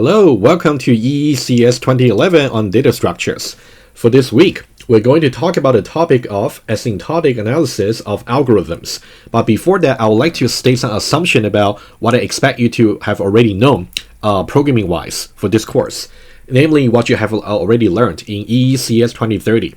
Hello, welcome to EECS2011 on data structures. For this week, we're going to talk about the topic of asymptotic analysis of algorithms. But before that, I would like to state some assumption about what I expect you to have already known programming-wise for this course, namely what you have already learned in EECS 2030.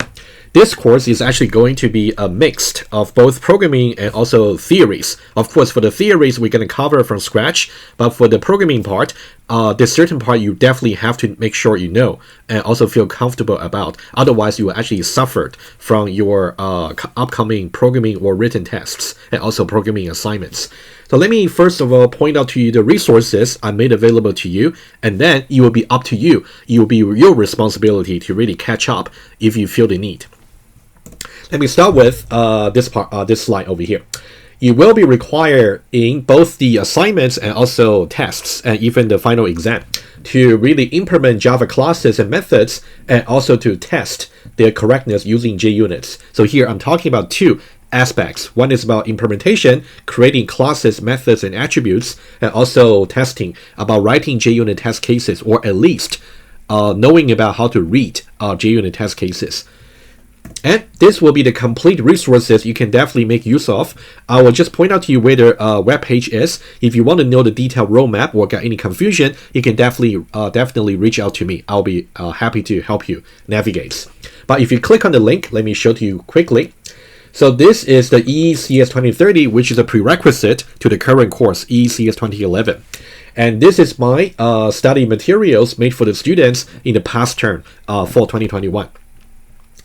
This course is actually going to be a mix of both programming and also theories. Of course, for the theories, we're going to cover from scratch, but for the programming part, there's certain part you definitely have to make sure you know and also feel comfortable about. Otherwise, you will actually suffer from your upcoming programming or written tests and also programming assignments. So let me first of all point out to you the resources I made available to you, and then it will be up to you. It will be your responsibility to really catch up if you feel the need. Let me start with this slide over here. You will be required in both the assignments and also tests and even the final exam to really implement Java classes and methods and also to test their correctness using JUnits. So here I'm talking about two aspects. One is about implementation, creating classes, methods, and attributes, and also testing about writing JUnit test cases, or at least knowing about how to read JUnit test cases. And this will be the complete resources you can definitely make use of. I will just point out to you where the web page is. If you want to know the detailed roadmap or get any confusion, you can definitely reach out to me. I'll be happy to help you navigate. But if you click on the link, let me show to you quickly. So this is the EECS 2030, which is a prerequisite to the current course, EECS 2011. And this is my study materials made for the students in the past term, fall 2021.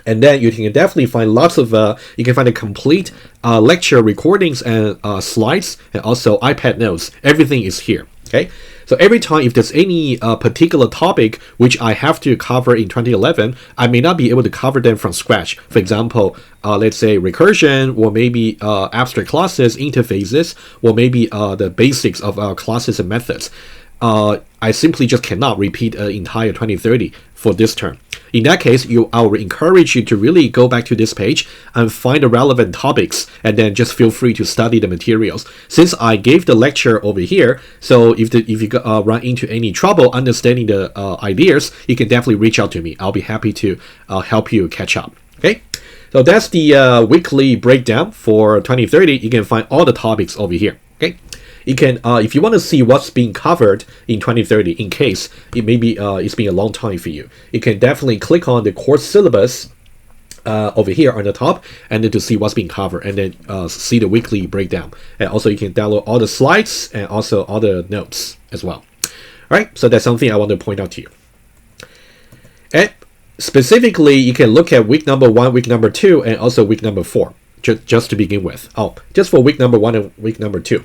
And then you can definitely find lots of, you can find the complete lecture recordings and slides and also iPad notes. Everything is here, okay? So every time if there's any particular topic which I have to cover in 2011, I may not be able to cover them from scratch. For example, let's say recursion, or maybe abstract classes, interfaces, or maybe the basics of classes and methods. I simply just cannot repeat an entire 2030 for this term. In that case, I will encourage you to really go back to this page and find the relevant topics, and then just feel free to study the materials. Since I gave the lecture over here, so if you run into any trouble understanding the ideas, you can definitely reach out to me. I'll be happy to help you catch up. Okay, so that's the weekly breakdown for 2030. You can find all the topics over here. Okay. You can, if you want to see what's being covered in 2030, in case it may be it's been a long time for you, you can definitely click on the course syllabus over here on the top, and then to see what's being covered, and then see the weekly breakdown. And also you can download all the slides and also all the notes as well. All right, so that's something I want to point out to you. And specifically, you can look at week number 1, week number 2, and also week number 4, just to begin with. Just for week number 1 and week number 2.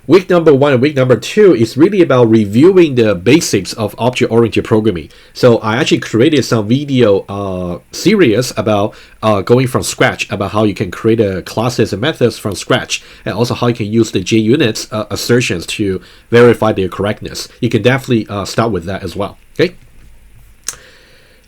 Week number 1 and week number 2 is really about reviewing the basics of object-oriented programming. So I actually created some video series about going from scratch, about how you can create classes and methods from scratch, and also how you can use the JUnits assertions to verify their correctness. You can definitely start with that as well. Okay.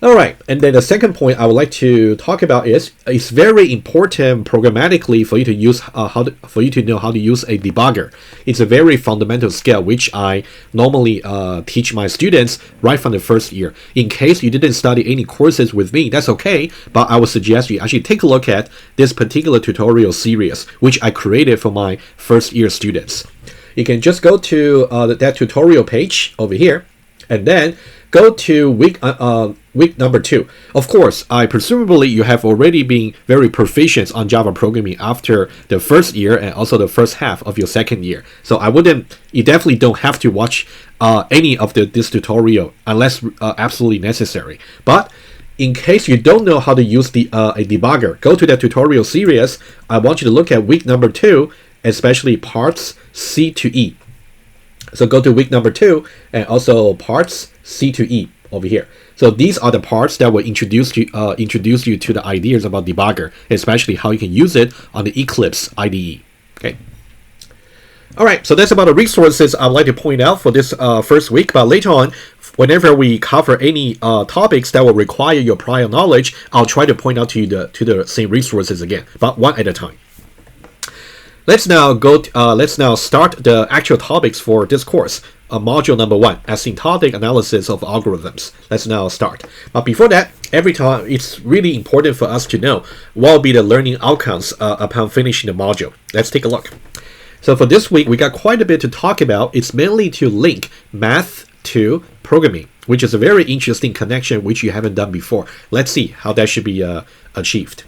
All right, and then the second point I would like to talk about is it's very important programmatically for you to use for you to know how to use a debugger. It's a very fundamental skill which I normally teach my students right from the first year. In case you didn't study any courses with me, that's okay, but I would suggest you actually take a look at this particular tutorial series which I created for my first year students. You can just go to that tutorial page over here, and then go to week number 2. Of course, presumably you have already been very proficient on Java programming after the first year and also the first half of your second year. So you definitely don't have to watch any of this tutorial unless absolutely necessary. But in case you don't know how to use a debugger, go to that tutorial series. I want you to look at week number 2, especially parts C to E. So go to week number 2 and also parts C to E over here. So these are the parts that will introduce you to the ideas about debugger, especially how you can use it on the Eclipse IDE. Okay. All right, so that's about the resources I'd like to point out for this first week. But later on, whenever we cover any topics that will require your prior knowledge, I'll try to point out to you the same resources again, but one at a time. Let's now start the actual topics for this course. module number 1, asymptotic analysis of algorithms. Let's now start. But before that, every time it's really important for us to know what will be the learning outcomes upon finishing the module. Let's take a look. So for this week, we got quite a bit to talk about. It's mainly to link math to programming, which is a very interesting connection which you haven't done before. Let's see how that should be achieved.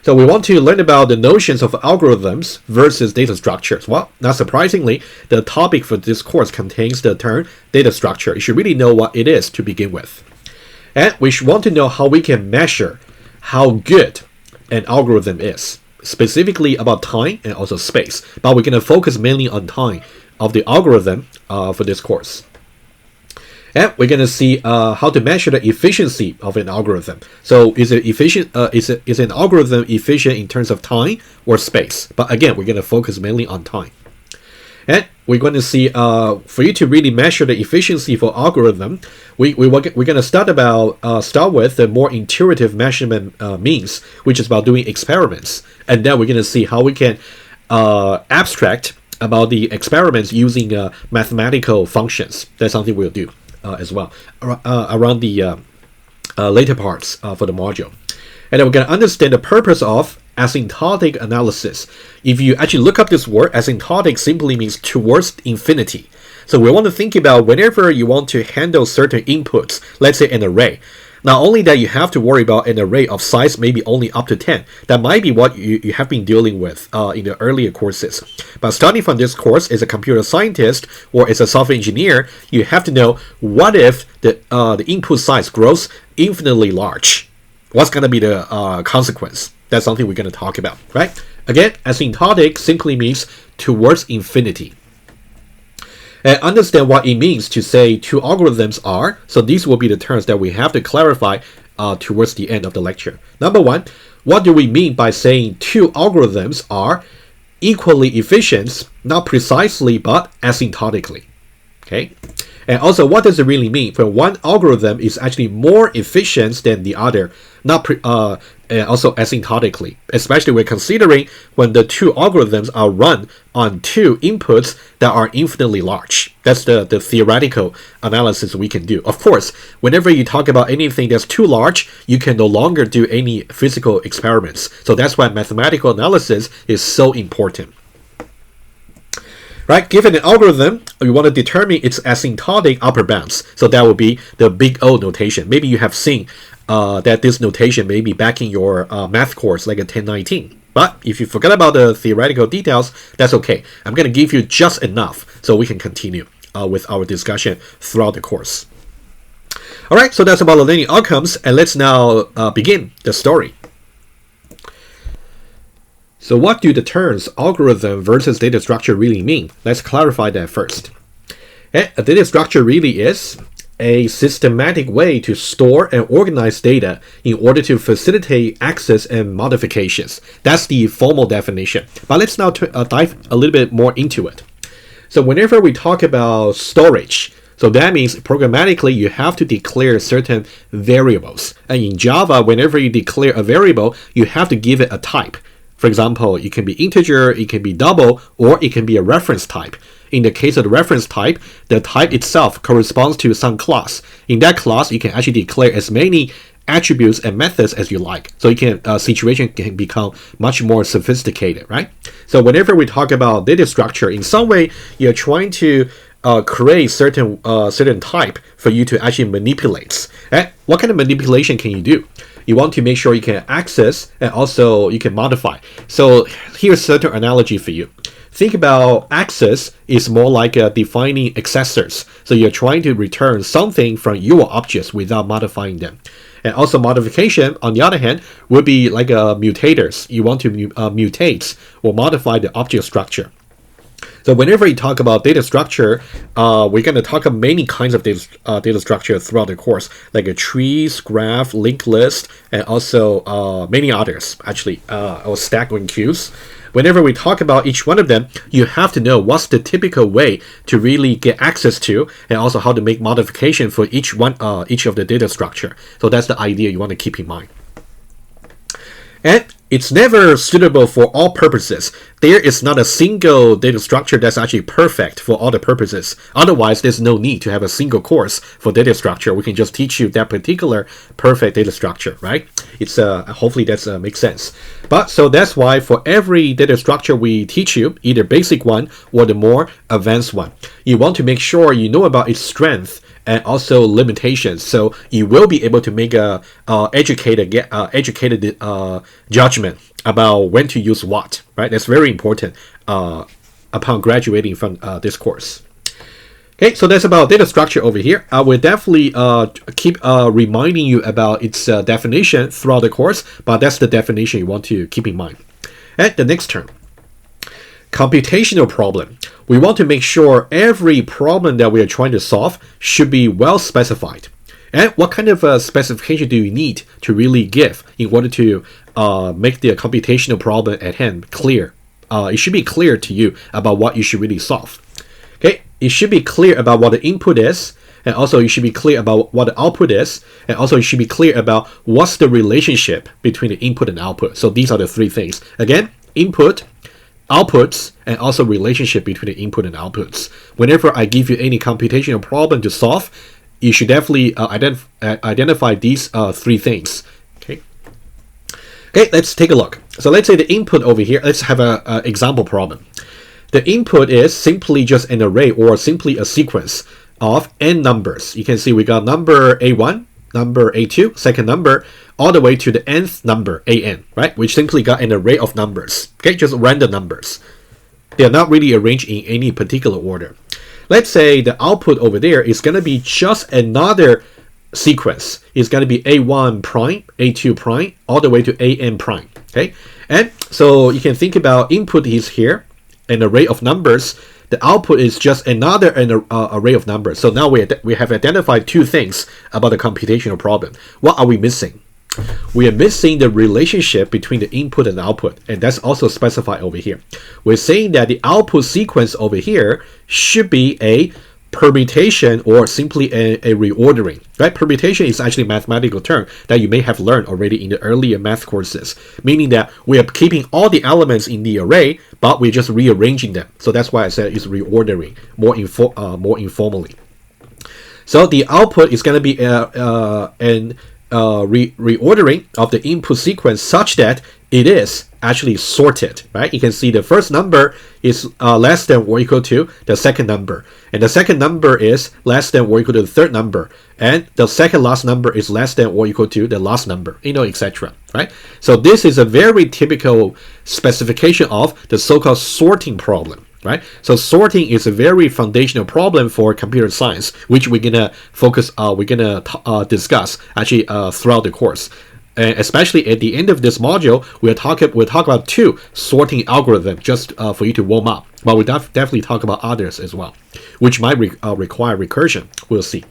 So we want to learn about the notions of algorithms versus data structures. Well, not surprisingly, the topic for this course contains the term data structure. You should really know what it is to begin with. And we should want to know how we can measure how good an algorithm is, specifically about time and also space. But we're going to focus mainly on time of the algorithm for this course. And we're going to see how to measure the efficiency of an algorithm. So is it efficient? Is an algorithm efficient in terms of time or space? But again, we're going to focus mainly on time. And we're going to see for you to really measure the efficiency for algorithm, we're going to start with the more intuitive measurement means, which is about doing experiments. And then we're going to see how we can abstract about the experiments using mathematical functions. That's something we'll do as well around the later parts for the module. And then we're going to understand the purpose of asymptotic analysis. If you actually look up this word, asymptotic simply means towards infinity. So we want to think about whenever you want to handle certain inputs, let's say an array. Not only that you have to worry about an array of size maybe only up to 10. That might be what you have been dealing with in the earlier courses. But starting from this course as a computer scientist or as a software engineer, you have to know what if the input size grows infinitely large. What's going to be the consequence? That's something we're going to talk about, right? Again, asymptotic simply means towards infinity. And understand what it means to say two algorithms are. So these will be the terms that we have to clarify towards the end of the lecture. Number one, what do we mean by saying two algorithms are equally efficient, not precisely, but asymptotically? Okay. And also, what does it really mean when one algorithm is actually more efficient than the other, not also asymptotically, especially when considering when the two algorithms are run on two inputs that are infinitely large. That's the theoretical analysis we can do. Of course, whenever you talk about anything that's too large, you can no longer do any physical experiments. So that's why mathematical analysis is so important. Right, given an algorithm, we want to determine its asymptotic upper bounds. So that will be the big O notation. Maybe you have seen that this notation may be back in your math course, like a 1019. But if you forget about the theoretical details, that's okay. I'm going to give you just enough so we can continue with our discussion throughout the course. All right, so that's about the learning outcomes, and let's now begin the story. So what do the terms algorithm versus data structure really mean? Let's clarify that first. A data structure really is a systematic way to store and organize data in order to facilitate access and modifications. That's the formal definition. But let's now dive a little bit more into it. So whenever we talk about storage, so that means programmatically you have to declare certain variables. And in Java, whenever you declare a variable, you have to give it a type. For example, it can be integer, it can be double, or it can be a reference type. In the case of the reference type, the type itself corresponds to some class. In that class, you can actually declare as many attributes and methods as you like. So you can situation can become much more sophisticated, right? So whenever we talk about data structure, in some way, you're trying to create certain type for you to actually manipulate. What kind of manipulation can you do? You want to make sure you can access and also you can modify. So here's a certain analogy for you. Think about access is more like defining accessors. So you're trying to return something from your objects without modifying them. And also modification, on the other hand, would be like mutators. You want to mutate or modify the object structure. So whenever you talk about data structure, we're going to talk about many kinds of data structure throughout the course, like a trees, graph, linked list, and also many others, actually, or stack-rank queues. Whenever we talk about each one of them, you have to know what's the typical way to really get access to, and also how to make modification for each of the data structure. So that's the idea you want to keep in mind. And It's never suitable for all purposes. There is not a single data structure that's actually perfect for all the purposes. Otherwise, there's no need to have a single course for data structure. We can just teach you that particular perfect data structure, right? It's hopefully that makes sense. But so that's why for every data structure we teach you, either basic one or the more advanced one, you want to make sure you know about its strength and also limitations, so you will be able to make a educated judgment about when to use what, right? That's very important upon graduating from this course. Okay, so that's about data structure over here. I will definitely keep reminding you about its definition throughout the course, but that's the definition you want to keep in mind. And the next term, computational problem. We want to make sure every problem that we are trying to solve should be well specified. And what kind of specification do you need to really give in order to make the computational problem at hand clear? It should be clear to you about what you should really solve. Okay, it should be clear about what the input is, and also you should be clear about what the output is, and also you should be clear about what's the relationship between the input and output. So these are the three things. Again, input, outputs, and also relationship between the input and outputs. Whenever I give you any computational problem to solve, you should definitely identify these three things. Okay, let's take a look. So let's say the input over here, let's have an example problem. The input is simply just an array or simply a sequence of n numbers. You can see we got number A1, number A2, second number, all the way to the nth number, an, right? Which simply got an array of numbers, okay? Just random numbers. They are not really arranged in any particular order. Let's say the output over there is going to be just another sequence. It's going to be A1 prime, A2 prime, all the way to AN prime, okay? And so you can think about input is here, an array of numbers. The output is just another array of numbers. So now we have identified two things about the computational problem. What are we missing? We are missing the relationship between the input and output, and that's also specified over here. We're saying that the output sequence over here should be a permutation or simply a reordering, right? Permutation is actually a mathematical term that you may have learned already in the earlier math courses, meaning that we are keeping all the elements in the array, but we're just rearranging them. So that's why I said it's reordering more informally. So the output is going to be reordering of the input sequence such that it is actually sorted, right? You can see the first number is less than or equal to the second number, and the second number is less than or equal to the third number, and the second last number is less than or equal to the last number, etc., right? So this is a very typical specification of the so-called sorting problem, right? So sorting is a very foundational problem for computer science, which we're gonna discuss actually throughout the course. And especially at the end of this module, we'll talk about two sorting algorithms just for you to warm up. But we'll definitely talk about others as well, which might require recursion. We'll see.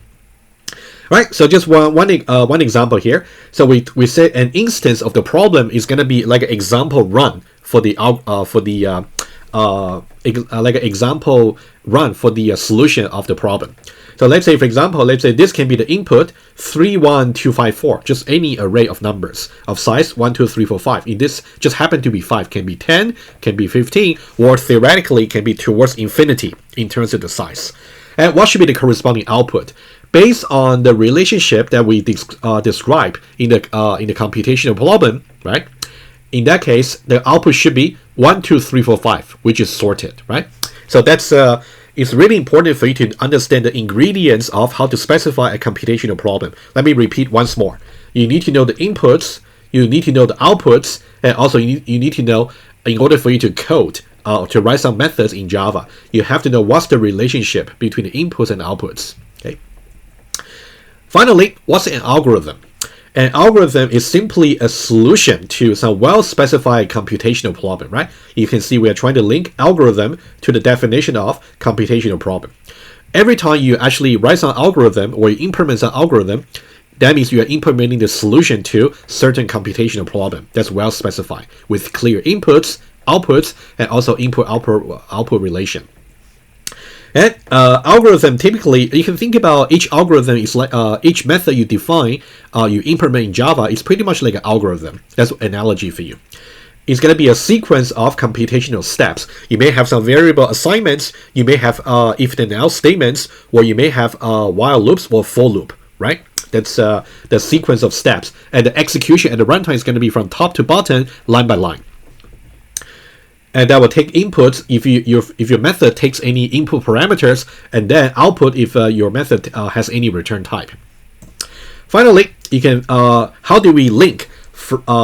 Right, so just one example here. So we said an instance of the problem is going to be like an example run for the solution of the problem. So let's say, for example, this can be the input 3, 1, 2, 5, 4, just any array of numbers of size 1, 2, 3, 4, 5. In this, just happen to be 5, can be 10, can be 15, or theoretically can be towards infinity in terms of the size. And what should be the corresponding output? Based on the relationship that we describe in the computational problem, right? In that case, the output should be 1, 2, 3, 4, 5, which is sorted, right? So that's it's really important for you to understand the ingredients of how to specify a computational problem. Let me repeat once more. You need to know the inputs, you need to know the outputs, and also you need to know, in order for you to code, to write some methods in Java, you have to know what's the relationship between the inputs and outputs. Okay. Finally, what's an algorithm? An algorithm is simply a solution to some well-specified computational problem, right? You can see we are trying to link algorithm to the definition of computational problem. Every time you actually write some algorithm or you implement some algorithm, that means you are implementing the solution to certain computational problem that's well-specified with clear inputs, outputs, and also input-output relation. And algorithm, typically, you can think about each algorithm is like each method you define, you implement in Java is pretty much like an algorithm. That's an analogy for you. It's going to be a sequence of computational steps. You may have some variable assignments, you may have if then else statements, or you may have while loops or for loop, right? That's the sequence of steps. And the execution at the runtime is going to be from top to bottom, line by line. And that will take inputs if your method takes any input parameters, and then output if your method has any return type. Finally, you can how do we link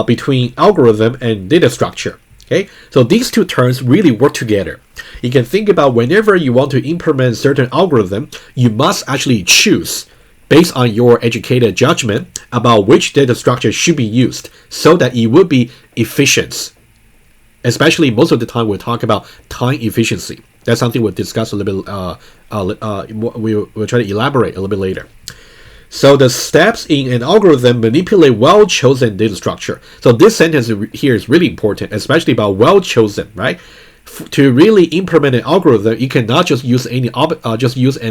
between algorithm and data structure? Okay, so these two terms really work together. You can think about whenever you want to implement certain algorithm, you must actually choose based on your educated judgment about which data structure should be used so that it would be efficient. Especially most of the time we'll talk about time efficiency. That's something we'll discuss a little bit, we'll try to elaborate a little bit later. So the steps in an algorithm manipulate well-chosen data structure. So this sentence here is really important, especially about well-chosen, right? To really implement an algorithm, you cannot just use an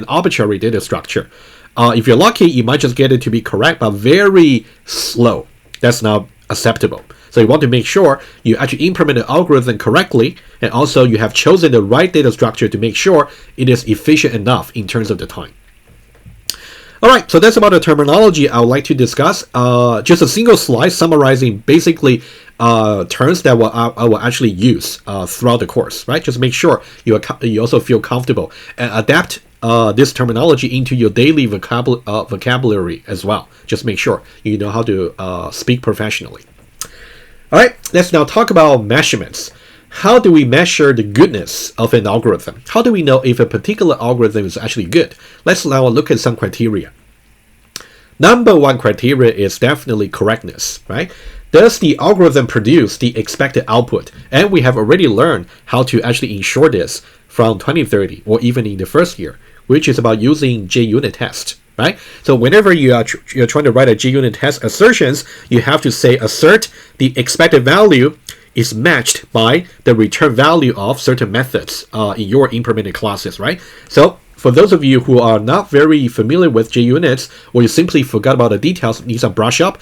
arbitrary data structure. If you're lucky, you might just get it to be correct, but very slow. That's not acceptable. So you want to make sure you actually implement the algorithm correctly, and also you have chosen the right data structure to make sure it is efficient enough in terms of the time. Alright, so that's about the terminology I would like to discuss. Just a single slide summarizing basically terms that I will actually use throughout the course, right? Just make sure you also feel comfortable and adapt this terminology into your daily vocabulary as well. Just make sure you know how to speak professionally. Alright, let's now talk about measurements. How do we measure the goodness of an algorithm? How do we know if a particular algorithm is actually good? Let's now look at some criteria. Number one criteria is definitely correctness, right? Does the algorithm produce the expected output? And we have already learned how to actually ensure this from 2030 or even in the first year, which is about using JUnit test. Right? So whenever you're trying to write a JUnit test assertions, you have to say assert the expected value is matched by the return value of certain methods in your implemented classes, right? So for those of you who are not very familiar with JUnits, or you simply forgot about the details, need some brush up,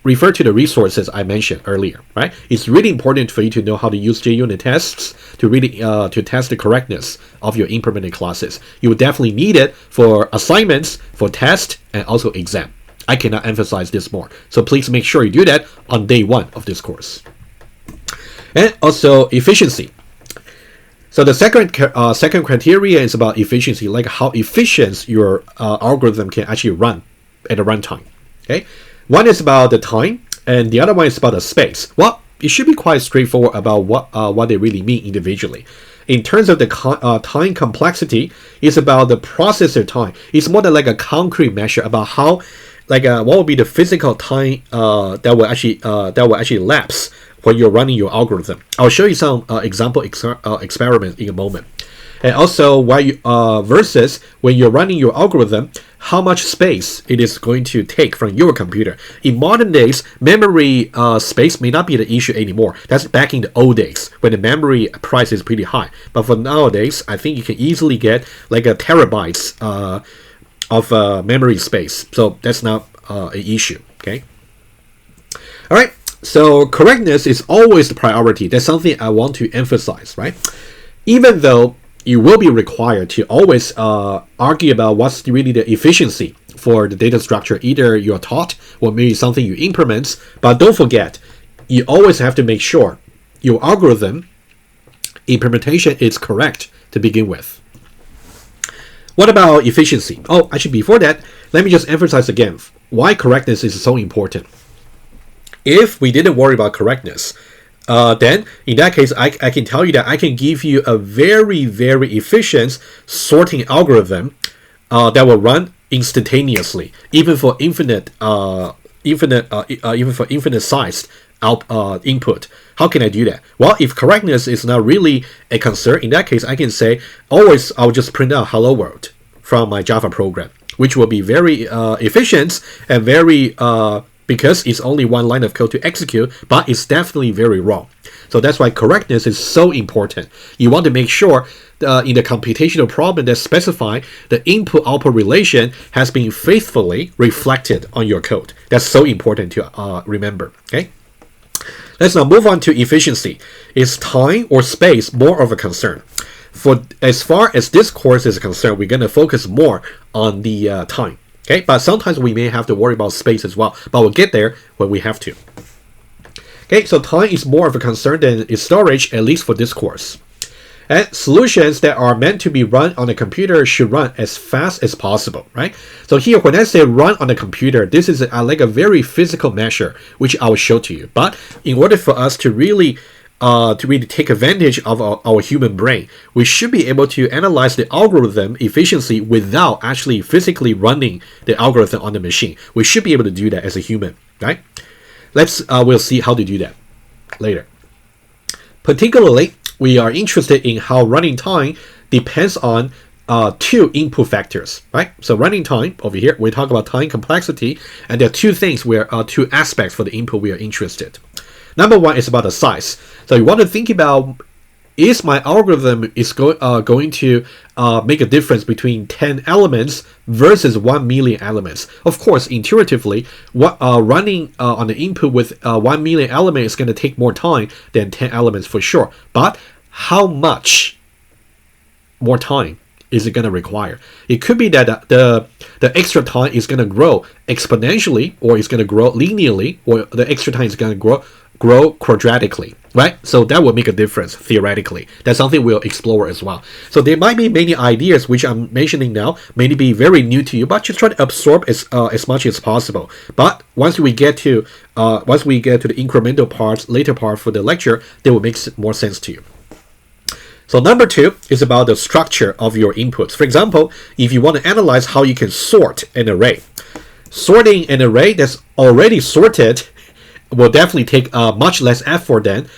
refer to the resources I mentioned earlier, right? It's really important for you to know how to use JUnit tests to really to test the correctness of your implemented classes. You will definitely need it for assignments, for tests, and also exam. I cannot emphasize this more. So please make sure you do that on day one of this course. And also efficiency. So the second criteria is about efficiency, like how efficient your algorithm can actually run at the runtime. Okay. One is about the time, and the other one is about the space. Well, it should be quite straightforward about what they really mean individually. In terms of the time complexity, it's about the processor time. It's more than like a concrete measure about how, like, what will be the physical time that will actually lapse when you're running your algorithm. I'll show you some example experiments in a moment. And also, versus when you're running your algorithm, how much space it is going to take from your computer. In modern days, memory space may not be the issue anymore. That's back in the old days when the memory price is pretty high. But for nowadays, I think you can easily get like a terabytes of memory space. So that's not an issue. Okay. All right. So correctness is always the priority. That's something I want to emphasize, right? Even though you will be required to always argue about what's really the efficiency for the data structure, either you're taught or maybe something you implement. But don't forget, you always have to make sure your algorithm implementation is correct to begin with. What about efficiency? Oh, actually, before that, let me just emphasize again why correctness is so important. If we didn't worry about correctness, then in that case, I can tell you that I can give you a very, very efficient sorting algorithm that will run instantaneously, even for infinite sized input. How can I do that? Well, if correctness is not really a concern, in that case, I can say always I'll just print out hello world from my Java program, which will be very efficient and very because it's only one line of code to execute, but it's definitely very wrong. So that's why correctness is so important. You want to make sure in the computational problem that specify the input-output relation has been faithfully reflected on your code. That's so important to remember. Okay. Let's now move on to efficiency. Is time or space more of a concern? For as far as this course is concerned, we're going to focus more on the time. Okay, but sometimes we may have to worry about space as well. But we'll get there when we have to. Okay, so time is more of a concern than is storage, at least for this course. And solutions that are meant to be run on a computer should run as fast as possible, right? So here, when I say run on a computer, this is like a very physical measure, which I will show to you. But in order for us to really take advantage of our human brain, we should be able to analyze the algorithm efficiency without actually physically running the algorithm on the machine. We should be able to do that as a human, right? We'll see how to do that later. Particularly, we are interested in how running time depends on two input factors, right? So running time over here, we talk about time complexity, and there are two things two aspects for the input we are interested. Number one is about the size. So you want to think about, is my algorithm going to make a difference between 10 elements versus 1 million elements? Of course, intuitively, running on the input with 1 million elements is going to take more time than 10 elements for sure. But how much more time is it going to require? It could be that the extra time is going to grow exponentially, or it's going to grow linearly, or the extra time is going to grow quadratically, right? So that will make a difference theoretically. That's something we'll explore as well. So there might be many ideas which I'm mentioning now, may be very new to you, but just try to absorb as much as possible. But once we get to the incremental parts, later part for the lecture, they will make more sense to you. So number two is about the structure of your inputs. For example, if you want to analyze how you can sort an array, sorting an array that's already sorted will definitely take much less effort than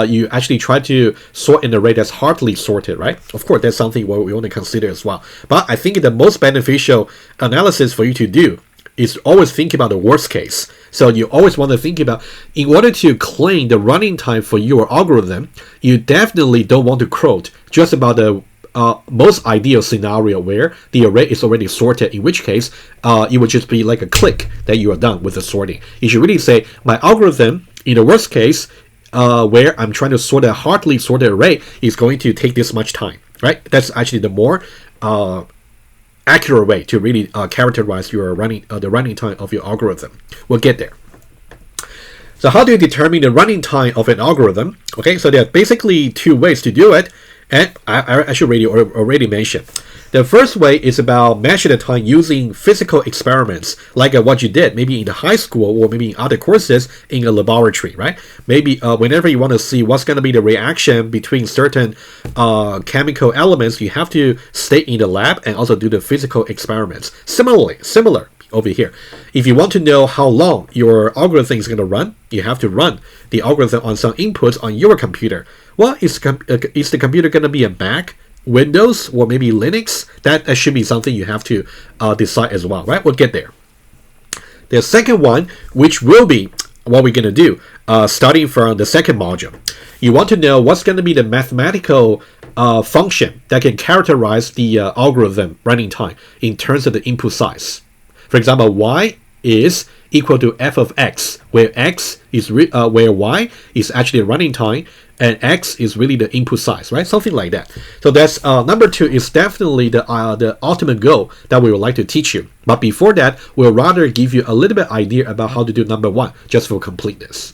you actually try to sort an array that's hardly sorted, right? Of course, that's something we want to consider as well. But I think the most beneficial analysis for you to do is always think about the worst case. So you always want to think about, in order to claim the running time for your algorithm, you definitely don't want to quote just about the most ideal scenario where the array is already sorted, in which case it would just be like a click that you are done with the sorting. You should really say, my algorithm, in the worst case, where I'm trying to sort a hardly sorted array, is going to take this much time, right? That's actually the more accurate way to really characterize your the running time of your algorithm. We'll get there. So how do you determine the running time of an algorithm? Okay, so there are basically two ways to do it, and I should already mention. The first way is about measure the time using physical experiments, like what you did maybe in the high school or maybe in other courses in a laboratory, right? Maybe whenever you want to see what's going to be the reaction between certain chemical elements, you have to stay in the lab and also do the physical experiments. Similar over here. If you want to know how long your algorithm is going to run, you have to run the algorithm on some inputs on your computer. Well, is the computer going to be a Mac, Windows, or maybe Linux? That should be something you have to decide as well, right? We'll get there. The second one, which will be what we're going to do, starting from the second module. You want to know what's going to be the mathematical function that can characterize the algorithm running time in terms of the input size. For example, y is equal to f of x, where where y is actually running time and x is really the input size, right? Something like that. So that's number two is definitely the ultimate goal that we would like to teach you. But before that, we'll rather give you a little bit idea about how to do number one, just for completeness.